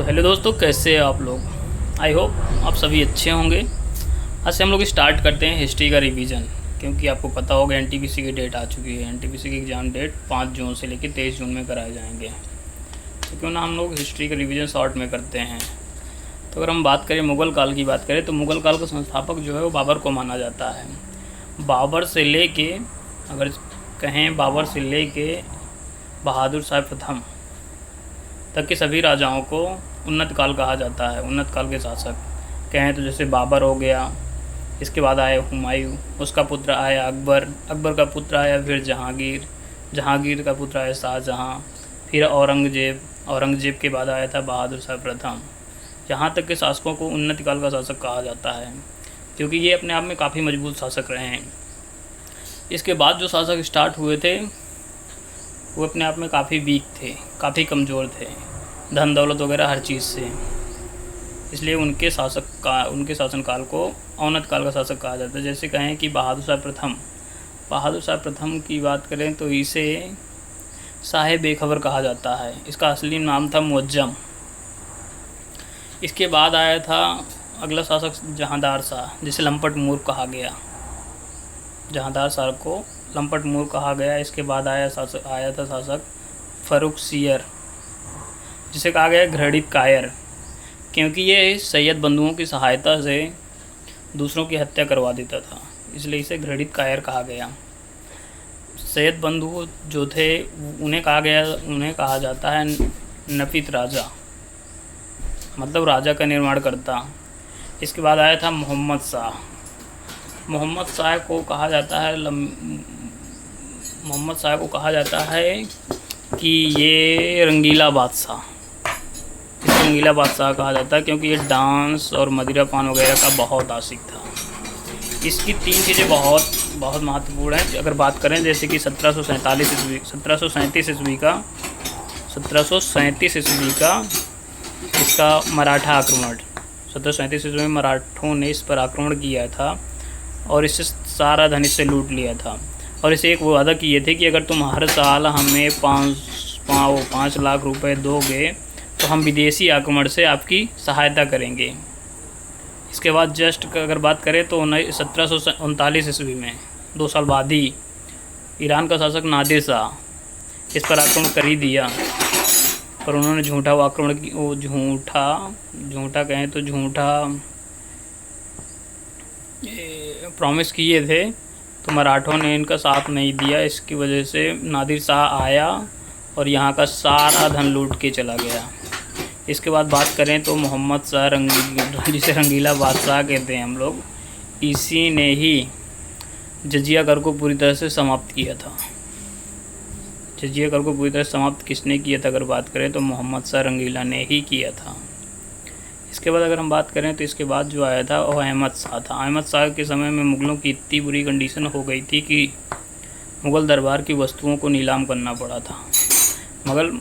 तो हेलो दोस्तों, कैसे हैं आप लोग। आई होप आप सभी अच्छे होंगे। आज से हम लोग स्टार्ट करते हैं हिस्ट्री का रिवीजन, क्योंकि आपको पता होगा एनटीपीसी की डेट आ चुकी है। एनटीपीसी की एग्ज़ाम डेट 5 जून से लेकर 23 जून में कराए जाएंगे। तो क्यों ना हम लोग हिस्ट्री का रिवीजन शॉर्ट में करते हैं। तो अगर हम बात करें मुग़ल काल की बात करें तो मुग़ल काल का संस्थापक जो है वो बाबर को माना जाता है। बाबर से ले के अगर कहें बाबर से ले के बहादुर शाह प्रथम तक के सभी राजाओं को उन्नत काल कहा जाता है। उन्नत काल के शासक कहें तो जैसे बाबर हो गया, इसके बाद आया हुमायूं, उसका पुत्र आया अकबर, अकबर का पुत्र आया फिर जहांगीर, जहांगीर का पुत्र आया शाहजहां, फिर औरंगजेब, औरंगजेब के बाद आया था बहादुर शाह प्रथम। यहाँ तक के शासकों को उन्नत काल का शासक कहा जाता है, क्योंकि ये अपने आप में काफ़ी मजबूत शासक रहे हैं। इसके बाद जो शासक स्टार्ट हुए थे वो अपने आप में काफ़ी वीक थे, काफ़ी कमज़ोर थे, धन दौलत वगैरह हर चीज़ से। इसलिए उनके शासनकाल को औन्नत काल का शासक कहा जाता है। जैसे कहें कि बहादुर शाह प्रथम की बात करें तो इसे शाह बेखबर कहा जाता है। इसका असली नाम था मुअज्जम। इसके बाद आया था अगला शासक जहांदार शाह, जिसे लंपट मूर्ख कहा गया। जहांदार शाह को लंपट मूर्ख कहा गया। इसके बाद आया था शासक फर्रुखसियर, जिसे कहा गया घृणित कायर, क्योंकि ये सैयद बंधुओं की सहायता से दूसरों की हत्या करवा देता था, इसलिए इसे घृणित कायर कहा गया। सैयद बंधु जो थे उन्हें कहा जाता है नफित राजा, मतलब राजा का निर्माण करता। इसके बाद आया था मोहम्मद शाह को कहा जाता है कि ये रंगीला बादशाह, इसे रंगीला बादशाह कहा जाता है क्योंकि ये डांस और मदिरा पान वगैरह का बहुत आशिक था। इसकी 3 चीज़ें बहुत महत्वपूर्ण हैं। अगर बात करें जैसे कि 1737 ईस्वी का इसका मराठा आक्रमण, 1737 ईस्वी में मराठों ने इस पर आक्रमण किया था और इससे सारा धन इससे लूट लिया था। और इसे एक वादा किए थे कि अगर तुम हर साल हमें 5 लाख रुपए दोगे तो हम विदेशी आक्रमण से आपकी सहायता करेंगे। इसके बाद अगर बात करें तो 1739 ईस्वी में 2 साल बाद ही ईरान का शासक नादिर शाह इस पर आक्रमण कर ही दिया, पर उन्होंने झूठा प्रॉमिस किए थे, तो मराठों ने इनका साथ नहीं दिया। इसकी वजह से नादिर शाह आया और यहाँ का सारा धन लूट के चला गया। इसके बाद बात करें तो मोहम्मद शाह जिसे रंगीला बादशाह कहते हैं हम लोग, इसी ने ही जजिया कर को पूरी तरह से समाप्त किया था। जजिया कर को पूरी तरह से समाप्त किसने किया था अगर बात करें तो मोहम्मद शाह रंगीला ने ही किया था। इसके बाद अगर हम बात करें तो इसके बाद जो आया था वो अहमद शाह था। अहमद शाह के समय में मुग़लों की इतनी बुरी कंडीशन हो गई थी कि मुग़ल दरबार की वस्तुओं को नीलाम करना पड़ा था। मुग़ल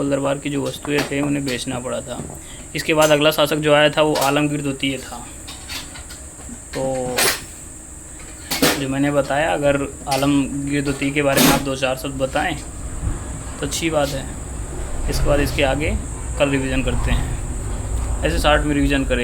दरबार की जो वस्तुएं थे उन्हें बेचना पड़ा था। इसके बाद अगला शासक जो आया था वो आलमगीर द्वितीय था। तो जो मैंने बताया, अगर आलमगीर द्वितीय के बारे में आप 2-4 शब्द बताएं तो अच्छी बात है। इसके बाद इसके आगे कल रिवीजन करते हैं, ऐसे शॉर्ट में रिवीजन करें।